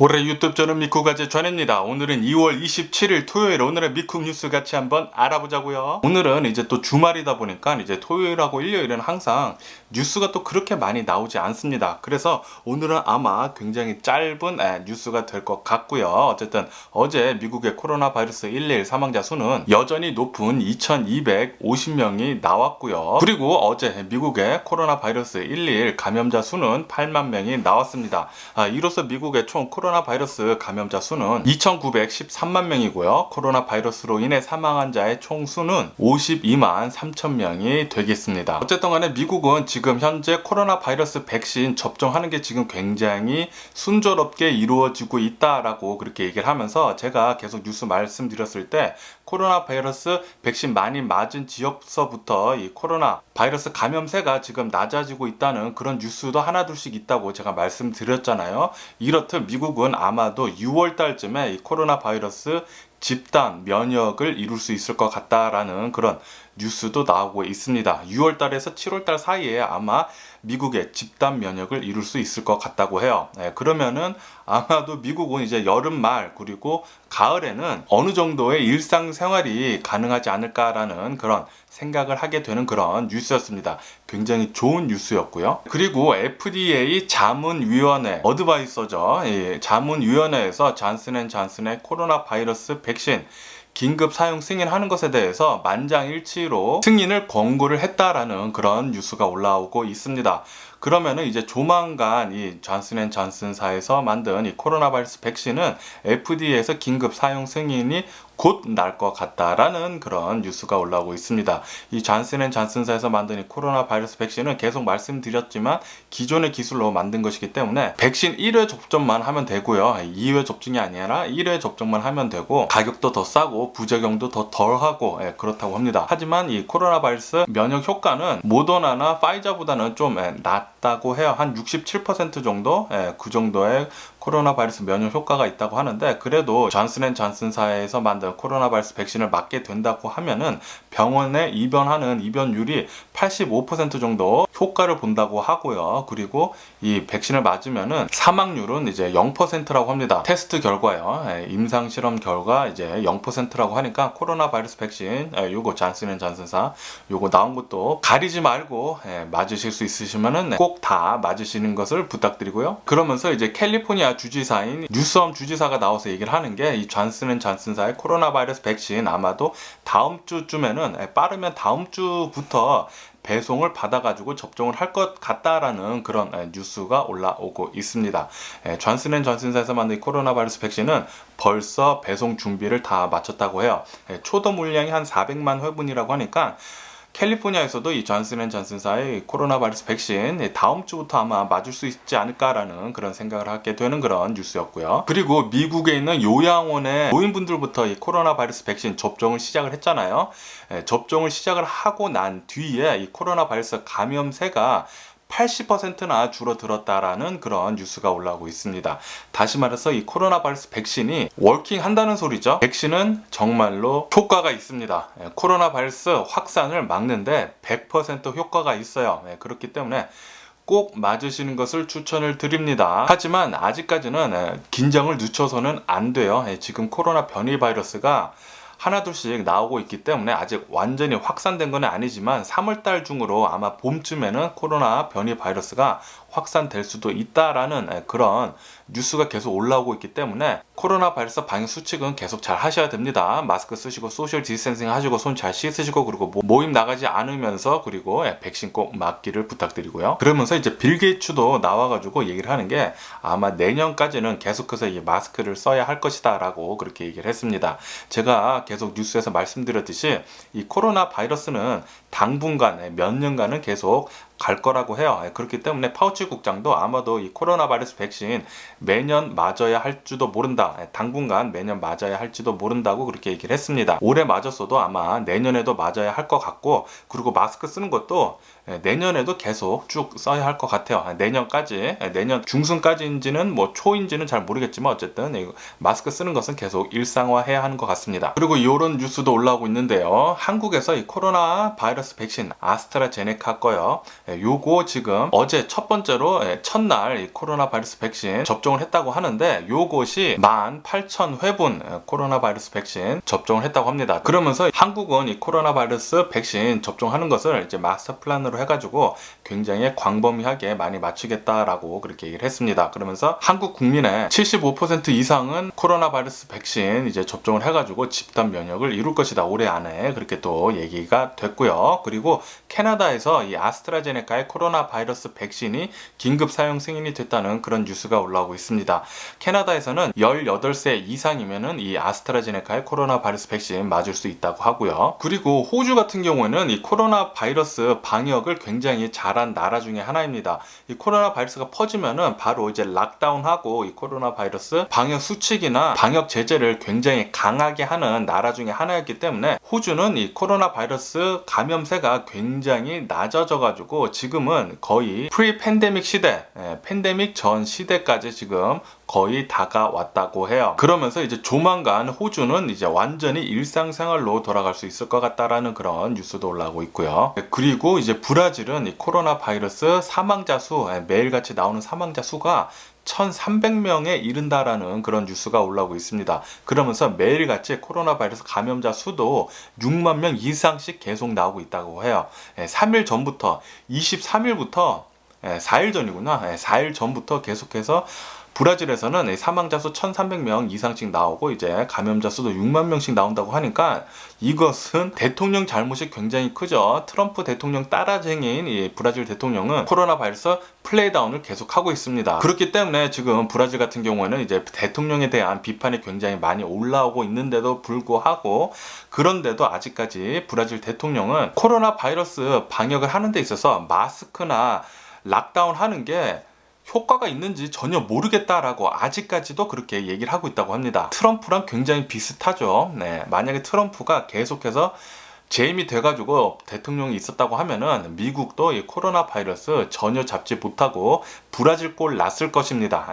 올해 유튜브 저는 미쿠가제 전입니다. 오늘은 2월 27일 토요일, 오늘의 미쿡 뉴스 같이 한번 알아보자고요. 오늘은 이제 또 주말이다 보니까 이제 토요일하고 일요일은 항상 뉴스가 또 그렇게 많이 나오지 않습니다. 그래서 오늘은 아마 굉장히 짧은 뉴스가 될 것 같고요. 어쨌든 어제 미국의 코로나 바이러스 1일 사망자 수는 여전히 높은 2250명이 나왔고요. 그리고 어제 미국의 코로나 바이러스 1일 감염자 수는 8만 명이 나왔습니다. 이로써 미국의 총 코로나 바이러스 감염자 수는 2913만 명이고요. 코로나 바이러스로 인해 사망한 자의 총 수는 52만 3천 명이 되겠습니다. 어쨌든 간에 미국은 지금 현재 코로나 바이러스 백신 접종하는 게 지금 굉장히 순조롭게 이루어지고 있다라고 그렇게 얘기를 하면서, 제가 계속 뉴스 말씀드렸을 때 코로나 바이러스 백신 많이 맞은 지역서부터 이 코로나 바이러스 감염세가 지금 낮아지고 있다는 그런 뉴스도 하나둘씩 있다고 제가 말씀드렸잖아요. 이렇듯 미국은 아마도 6월 달쯤에 이 코로나 바이러스 집단 면역을 이룰 수 있을 것 같다라는 그런 뉴스도 나오고 있습니다. 6월 달에서 7월 달 사이에 아마 미국의 집단 면역을 이룰 수 있을 것 같다고 해요. 그러면은 아마도 미국은 이제 여름 말 그리고 가을에는 어느 정도의 일상생활이 가능하지 않을까라는 그런 생각을 하게 되는 그런 뉴스였습니다. 굉장히 좋은 뉴스였고요. 그리고 FDA 자문위원회 어드바이서죠. 자문위원회에서 잔슨앤잔슨의 코로나 바이러스 백신 긴급 사용 승인하는 것에 대해서 만장일치로 승인을 권고를 했다라는 그런 뉴스가 올라오고 있습니다. 그러면은 이제 조만간 이 잔슨앤잔슨사에서 만든 이 코로나 바이러스 백신은 FDA에서 긴급 사용 승인이 곧 날 것 같다라는 그런 뉴스가 올라오고 있습니다. 이 잔슨앤잔슨사에서 만든 이 코로나 바이러스 백신은 계속 말씀드렸지만 기존의 기술로 만든 것이기 때문에 백신 1회 접종만 하면 되고요. 2회 접종이 아니라 1회 접종만 하면 되고, 가격도 더 싸고 부작용도 더 덜하고 그렇다고 합니다. 하지만 이 코로나 바이러스 면역 효과는 모더나나 파이자보다는 좀 낮다고 해요. 한 67% 정도? 그 정도의 코로나 바이러스 면역 효과가 있다고 하는데, 그래도 잔슨앤잔슨사에서 만든 코로나 바이러스 백신을 맞게 된다고 하면은 병원에 입원하는 입원율이 85% 정도 효과를 본다고 하고요. 그리고 이 백신을 맞으면은 사망률은 이제 0%라고 합니다. 테스트 결과요. 임상 실험 결과 이제 0%라고 하니까 코로나 바이러스 백신 요거 잔슨앤잔슨사 요거 나온 것도 가리지 말고 맞으실 수 있으시면은 꼭 다 맞으시는 것을 부탁드리고요. 그러면서 이제 캘리포니아 주지사인 뉴섬 주지사가 나와서 얘기를 하는 게, 이 잔슨앤잔슨사의 코로나 바이러스 백신 아마도 다음 주쯤에는, 빠르면 다음 주부터 배송을 받아가지고 접종을 할 것 같다라는 그런 뉴스가 올라오고 있습니다. 잔슨앤잔슨사에서 만든 코로나 바이러스 백신은 벌써 배송 준비를 다 마쳤다고 해요. 초도 물량이 한 400만 회분이라고 하니까 캘리포니아에서도 이 잔슨앤잔슨사의 코로나 바이러스 백신 다음 주부터 아마 맞을 수 있지 않을까라는 그런 생각을 하게 되는 그런 뉴스였고요. 그리고 미국에 있는 요양원의 노인분들부터 이 코로나 바이러스 백신 접종을 시작을 했잖아요. 접종을 시작을 하고 난 뒤에 이 코로나 바이러스 감염세가 80%나 줄어들었다라는 그런 뉴스가 올라오고 있습니다. 다시 말해서 이 코로나 바이러스 백신이 워킹 한다는 소리죠. 백신은 정말로 효과가 있습니다. 코로나 바이러스 확산을 막는데 100% 효과가 있어요. 그렇기 때문에 꼭 맞으시는 것을 추천을 드립니다. 하지만 아직까지는 긴장을 늦춰서는 안 돼요. 지금 코로나 변이 바이러스가 하나둘씩 나오고 있기 때문에 아직 완전히 확산된 건 아니지만 3월달 중으로 아마 봄쯤에는 코로나 변이 바이러스가 확산될 수도 있다라는 그런 뉴스가 계속 올라오고 있기 때문에 코로나 바이러스 방역 수칙은 계속 잘 하셔야 됩니다. 마스크 쓰시고 소셜 디스텐싱 하시고 손 잘 씻으시고, 그리고 모임 나가지 않으면서, 그리고 백신 꼭 맞기를 부탁드리고요. 그러면서 이제 빌 게이츠도 나와가지고 얘기를 하는 게, 아마 내년까지는 계속해서 이 마스크를 써야 할 것이다 라고 그렇게 얘기를 했습니다. 제가 계속 뉴스에서 말씀드렸듯이 이 코로나 바이러스는 당분간 몇 년간은 계속 갈 거라고 해요. 그렇기 때문에 파우치 국장도 아마도 이 코로나 바이러스 백신 매년 맞아야 할지도 모른다. 당분간 매년 맞아야 할지도 모른다고 그렇게 얘기를 했습니다. 올해 맞았어도 아마 내년에도 맞아야 할 것 같고, 그리고 마스크 쓰는 것도 내년에도 계속 쭉 써야 할 것 같아요. 내년까지, 내년 중순까지인지는 뭐 초인지는 잘 모르겠지만 어쨌든 마스크 쓰는 것은 계속 일상화해야 하는 것 같습니다. 그리고 이런 뉴스도 올라오고 있는데요. 한국에서 이 코로나 바이러스 백신 아스트라제네카 거요. 요거 지금 어제 첫 번째로 첫날 코로나 바이러스 백신 접종을 했다고 하는데 요것이 18,000회분 코로나 바이러스 백신 접종을 했다고 합니다. 그러면서 한국은 이 코로나 바이러스 백신 접종하는 것을 이제 마스터 플랜으로 해가지고 굉장히 광범위하게 많이 맞추겠다라고 그렇게 얘기를 했습니다. 그러면서 한국 국민의 75% 이상은 코로나 바이러스 백신 이제 접종을 해가지고 집단 면역을 이룰 것이다. 올해 안에 그렇게 또 얘기가 됐고요. 그리고 캐나다에서 이 아스트라제네카의 코로나 바이러스 백신이 긴급 사용 승인이 됐다는 그런 뉴스가 올라오고 있습니다. 캐나다에서는 18세 이상이면은 이 아스트라제네카의 코로나 바이러스 백신 맞을 수 있다고 하고요. 그리고 호주 같은 경우에는 이 코로나 바이러스 방역을 굉장히 잘한 나라 중에 하나입니다. 이 코로나 바이러스가 퍼지면은 바로 이제 락다운하고 이 코로나 바이러스 방역 수칙이나 방역 제재를 굉장히 강하게 하는 나라 중에 하나였기 때문에 호주는 이 코로나 바이러스 감염세가 굉장히 낮아져 가지고 지금은 거의 프리 팬데믹 시대, 팬데믹 전 시대까지 지금 거의 다가왔다고 해요. 그러면서 이제 조만간 호주는 이제 완전히 일상생활로 돌아갈 수 있을 것 같다라는 그런 뉴스도 올라오고 있고요. 그리고 이제 브라질은 이 코로나 바이러스 사망자 수, 매일같이 나오는 사망자 수가 1,300명에 이른다라는 그런 뉴스가 올라오고 있습니다. 그러면서 매일같이 코로나 바이러스 감염자 수도 6만 명 이상씩 계속 나오고 있다고 해요. 3일 전부터, 23일부터 4일 전이구나. 4일 전부터 계속해서 브라질에서는 사망자 수 1,300명 이상씩 나오고 이제 감염자 수도 6만 명씩 나온다고 하니까 이것은 대통령 잘못이 굉장히 크죠. 트럼프 대통령 따라쟁이인 이 브라질 대통령은 코로나 바이러스 플레이다운을 계속하고 있습니다. 그렇기 때문에 지금 브라질 같은 경우에는 이제 대통령에 대한 비판이 굉장히 많이 올라오고 있는데도 불구하고 그런데도 아직까지 브라질 대통령은 코로나 바이러스 방역을 하는 데 있어서 마스크나 락다운 하는 게 효과가 있는지 전혀 모르겠다라고 아직까지도 그렇게 얘기를 하고 있다고 합니다. 트럼프랑 굉장히 비슷하죠. 만약에 트럼프가 계속해서 재임이 돼가지고 대통령이 있었다고 하면은 미국도 이 코로나 바이러스 전혀 잡지 못하고 브라질 꼴 났을 것입니다.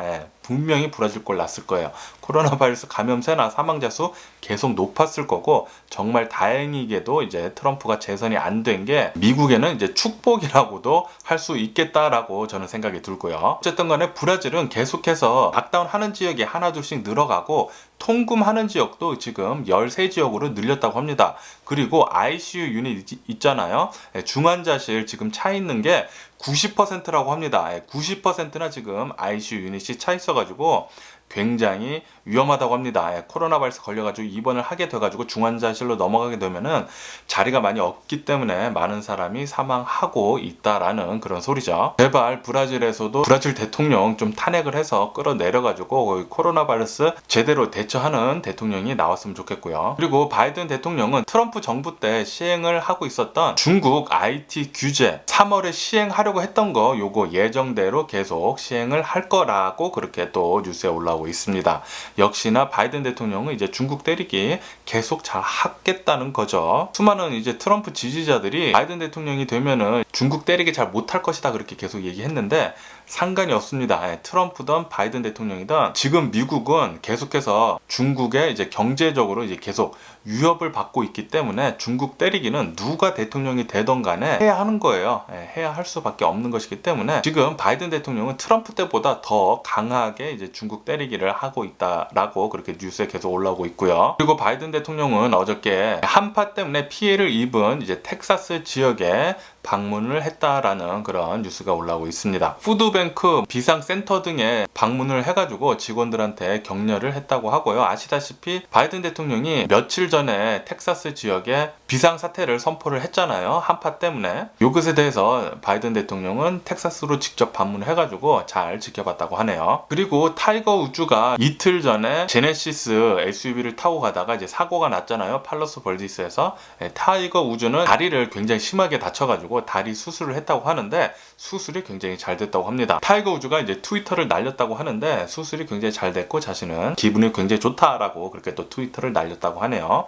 분명히 브라질 꼴 났을 거예요. 코로나 바이러스 감염세나 사망자 수 계속 높았을 거고 정말 다행히게도 이제 트럼프가 재선이 안 된 게 미국에는 이제 축복이라고도 할 수 있겠다라고 저는 생각이 들고요. 어쨌든 간에 브라질은 계속해서 락다운 하는 지역이 하나둘씩 늘어가고 통금하는 지역도 지금 13지역으로 늘렸다고 합니다. 그리고 ICU 유닛 있잖아요. 중환자실 지금 차 있는 게 90%라고 합니다. 90%나 지금 ICU 유닛이 차 있어가지고 굉장히 위험하다고 합니다. 코로나 바이러스 걸려가지고 입원을 하게 돼가지고 중환자실로 넘어가게 되면은 자리가 많이 없기 때문에 많은 사람이 사망하고 있다라는 그런 소리죠. 제발 브라질에서도 브라질 대통령 좀 탄핵을 해서 끌어내려가지고 코로나 바이러스 제대로 대처하는 대통령이 나왔으면 좋겠고요. 그리고 바이든 대통령은 트럼프 정부 때 시행을 하고 있었던 중국 IT 규제 3월에 시행하려고 했던 거 요거 예정대로 계속 시행을 할 거라고 그렇게 또 뉴스에 올라오고 있습니다. 역시나 바이든 대통령은 이제 중국 때리기 계속 잘 하겠다는 거죠. 수많은 이제 트럼프 지지자들이 바이든 대통령이 되면은 중국 때리기 잘 못할 것이다 그렇게 계속 얘기했는데 상관이 없습니다. 트럼프든 바이든 대통령이든 지금 미국은 계속해서 중국에 이제 경제적으로 이제 계속 위협을 받고 있기 때문에 중국 때리기는 누가 대통령이 되던 간에 해야 하는 거예요. 해야 할 수밖에 없는 것이기 때문에 지금 바이든 대통령은 트럼프 때보다 더 강하게 이제 중국 때리기를 하고 있다라고 그렇게 뉴스에 계속 올라오고 있고요. 그리고 바이든 대통령은 어저께 한파 때문에 피해를 입은 이제 텍사스 지역에 방문을 했다라는 그런 뉴스가 올라오고 있습니다. 푸드뱅크 비상센터 등에 방문을 해가지고 직원들한테 격려를 했다고 하고요. 아시다시피 바이든 대통령이 며칠 전에 텍사스 지역에 비상사태를 선포를 했잖아요. 한파 때문에. 이것에 대해서 바이든 대통령은 텍사스로 직접 방문해가지고 잘 지켜봤다고 하네요. 그리고 타이거 우즈가 이틀 전에 제네시스 SUV를 타고 가다가 이제 사고가 났잖아요. 팔러스 벌디스에서. 타이거 우즈는 다리를 굉장히 심하게 다쳐가지고 다리 수술을 했다고 하는데 수술이 굉장히 잘 됐다고 합니다. 타이거 우즈가 이제 트위터를 날렸다고 하는데 수술이 굉장히 잘 됐고 자신은 기분이 굉장히 좋다라고 그렇게 또 트위터를 날렸다고 하네요.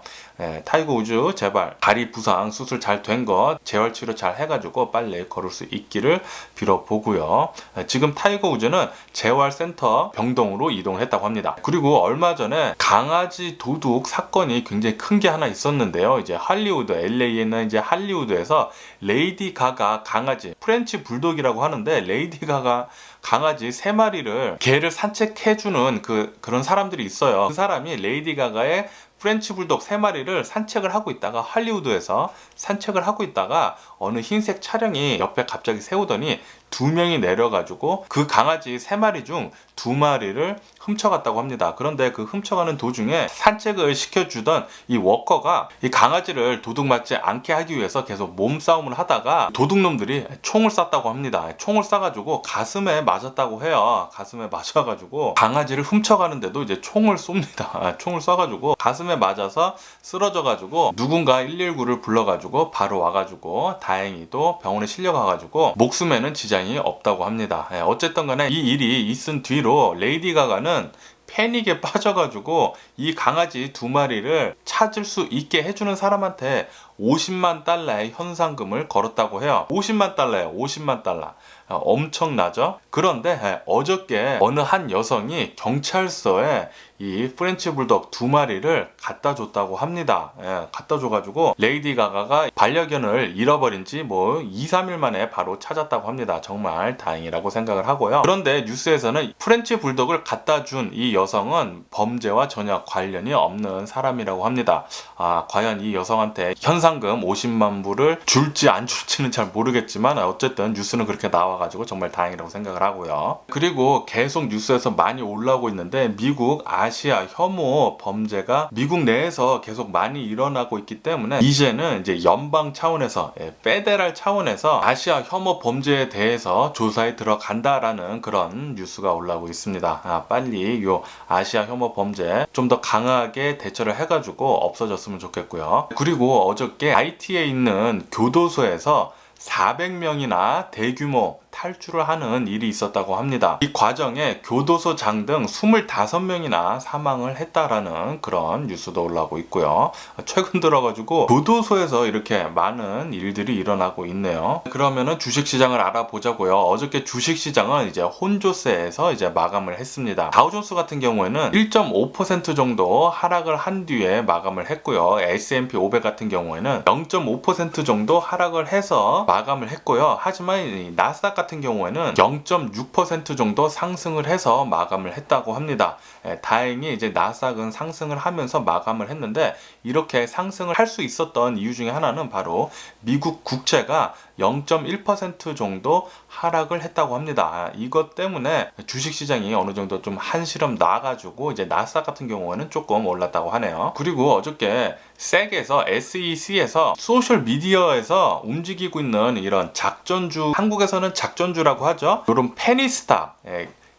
타이거 우즈 제발 다리 부상 수술 잘 된 거 재활치료 잘 해가지고 빨리 걸을 수 있기를 빌어보고요. 지금 타이거 우즈는 재활센터 병동으로 이동을 했다고 합니다. 그리고 얼마 전에 강아지 도둑 사건이 굉장히 큰 게 하나 있었는데요. 이제 할리우드 LA에 있는 이제 할리우드에서 레이디 레이디 가가 강아지, 프렌치 불독이라고 하는데 레이디 가가 강아지 3마리를 개를 산책해주는 그런 사람들이 있어요. 그 사람이 레이디 가가의 프렌치 불독 3마리를 산책을 하고 있다가 할리우드에서 산책을 하고 있다가 어느 흰색 차량이 옆에 갑자기 세우더니 2명이 내려가지고 그 강아지 3마리 중 2마리를 훔쳐갔다고 합니다. 그런데 그 훔쳐가는 도중에 산책을 시켜주던 이 워커가 이 강아지를 도둑맞지 않게 하기 위해서 계속 몸싸움을 하다가 도둑놈들이 총을 쐈다고 합니다. 총을 쏴가지고 가슴에 맞았다고 해요. 가슴에 맞아가지고 강아지를 훔쳐가는데도 이제 총을 쏩니다. 총을 쏴가지고 가슴에 맞아서 쓰러져가지고 누군가 119를 불러가지고 바로 와가지고 다행히도 병원에 실려가가지고 목숨에는 지장이 없다고 합니다. 어쨌든 간에 이 일이 있은 뒤로 레이디 가가는 패닉에 빠져가지고 이 강아지 2마리를 찾을 수 있게 해주는 사람한테 50만 달러의 현상금을 걸었다고 해요. 50만 달러예요. 50만 달러. 엄청나죠? 그런데 어저께 어느 한 여성이 경찰서에 이 프렌치 불독 2마리를 갖다 줬다고 합니다. 갖다 줘가지고 레이디 가가가 반려견을 잃어버린 지 2, 3일 만에 바로 찾았다고 합니다. 정말 다행이라고 생각을 하고요. 그런데 뉴스에서는 프렌치 불독을 갖다 준 이 여성은 범죄와 전혀 관련이 없는 사람이라고 합니다. 과연 이 여성한테 현상금 50만 불을 줄지 안 줄지는 잘 모르겠지만 어쨌든 뉴스는 그렇게 나와가지고 정말 다행이라고 생각을 하고요. 그리고 계속 뉴스에서 많이 올라오고 있는데 미국 아시아 혐오 범죄가 미국 내에서 계속 많이 일어나고 있기 때문에 이제는 이제 연방 차원에서 페데럴 차원에서 아시아 혐오 범죄에 대해서 조사에 들어간다라는 그런 뉴스가 올라오고 있습니다. 빨리 요 아시아 혐오 범죄 좀 더 강하게 대처를 해가지고 없어졌으면 좋겠고요. 그리고 어저께 IT에 있는 교도소에서 400명이나 대규모 탈출을 하는 일이 있었다고 합니다. 이 과정에 교도소장 등 25명이나 사망을 했다라는 그런 뉴스도 올라오고 있고요. 최근 들어가지고 교도소에서 이렇게 많은 일들이 일어나고 있네요. 그러면은 주식시장을 알아보자고요. 어저께 주식시장은 이제 혼조세에서 이제 마감을 했습니다. 다우존스 같은 경우에는 1.5% 정도 하락을 한 뒤에 마감을 했고요. S&P 500 같은 경우에는 0.5% 정도 하락을 해서 마감을 했고요. 하지만 이 나스닥 같은 경우에는 0.6% 정도 상승을 해서 마감을 했다고 합니다. 다행히 이제 나스닥은 상승을 하면서 마감을 했는데 이렇게 상승을 할 수 있었던 이유 중에 하나는 바로 미국 국채가 0.1% 정도 하락을 했다고 합니다. 이것 때문에 주식시장이 어느 정도 좀 한시름 나가지고 이제 나스닥 같은 경우에는 조금 올랐다고 하네요. 그리고 어저께 SEC에서 SEC에서 소셜 미디어에서 움직이고 있는 이런 작전주, 한국에서는 작전주라고 하죠. 이런 페니스탁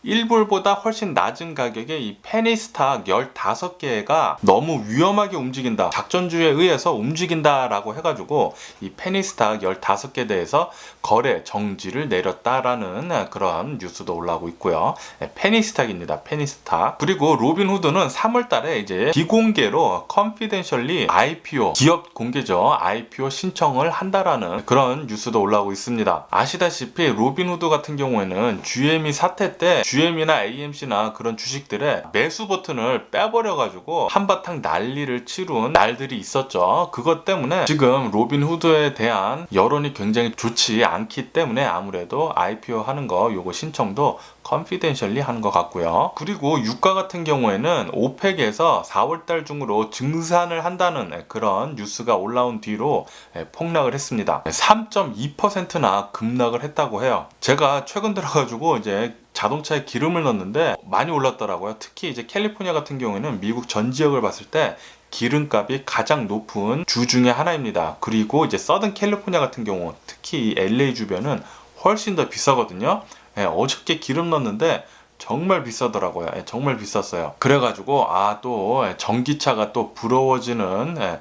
1불보다 훨씬 낮은 가격의 이 페니스탁 15개가 너무 위험하게 움직인다, 작전주에 의해서 움직인다라고 해가지고 이 페니스탁 15개 대해서 거래 정지를 내렸다라는 그런 뉴스도 올라오고 있고요. 페니스탁입니다. 페니스탁. 그리고 로빈후드는 3월달에 이제 비공개로 컨피덴셜리 IPO, 기업 공개죠, IPO 신청을 한다라는 그런 뉴스도 올라오고 있습니다. 아시다시피 로빈후드 같은 경우에는 GME 사태 때 GM이나 AMC나 그런 주식들의 매수 버튼을 빼버려가지고 한바탕 난리를 치룬 날들이 있었죠. 그것 때문에 지금 로빈후드에 대한 여론이 굉장히 좋지 않기 때문에 아무래도 IPO 하는 거 요거 신청도 컨피덴셜리 하는 것 같고요. 그리고 유가 같은 경우에는 오펙에서 4월달 중으로 증산을 한다는 그런 뉴스가 올라온 뒤로 폭락을 했습니다. 3.2%나 급락을 했다고 해요. 제가 최근 들어가지고 이제 자동차에 기름을 넣었는데 많이 올랐더라고요. 특히 이제 캘리포니아 같은 경우에는 미국 전 지역을 봤을 때 기름값이 가장 높은 주 중에 하나입니다. 그리고 이제 서든 캘리포니아 같은 경우, 특히 LA 주변은 훨씬 더 비싸거든요. 어저께 기름 넣었는데 정말 비싸더라고요. 정말 비쌌어요. 그래가지고 또 전기차가 또 부러워지는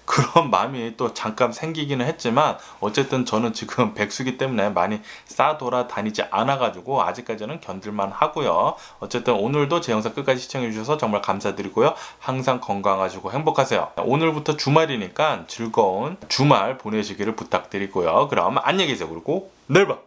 그런 마음이 또 잠깐 생기기는 했지만 어쨌든 저는 지금 백수기 때문에 많이 싸 돌아다니지 않아가지고 아직까지는 견딜만 하고요. 어쨌든 오늘도 제 영상 끝까지 시청해주셔서 정말 감사드리고요. 항상 건강하시고 행복하세요. 오늘부터 주말이니까 즐거운 주말 보내시기를 부탁드리고요. 그럼 안녕히 계세요. 그리고 내일 봐.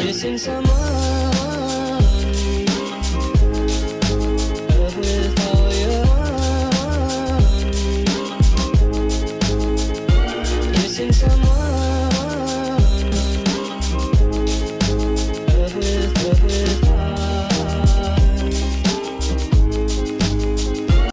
Missing someone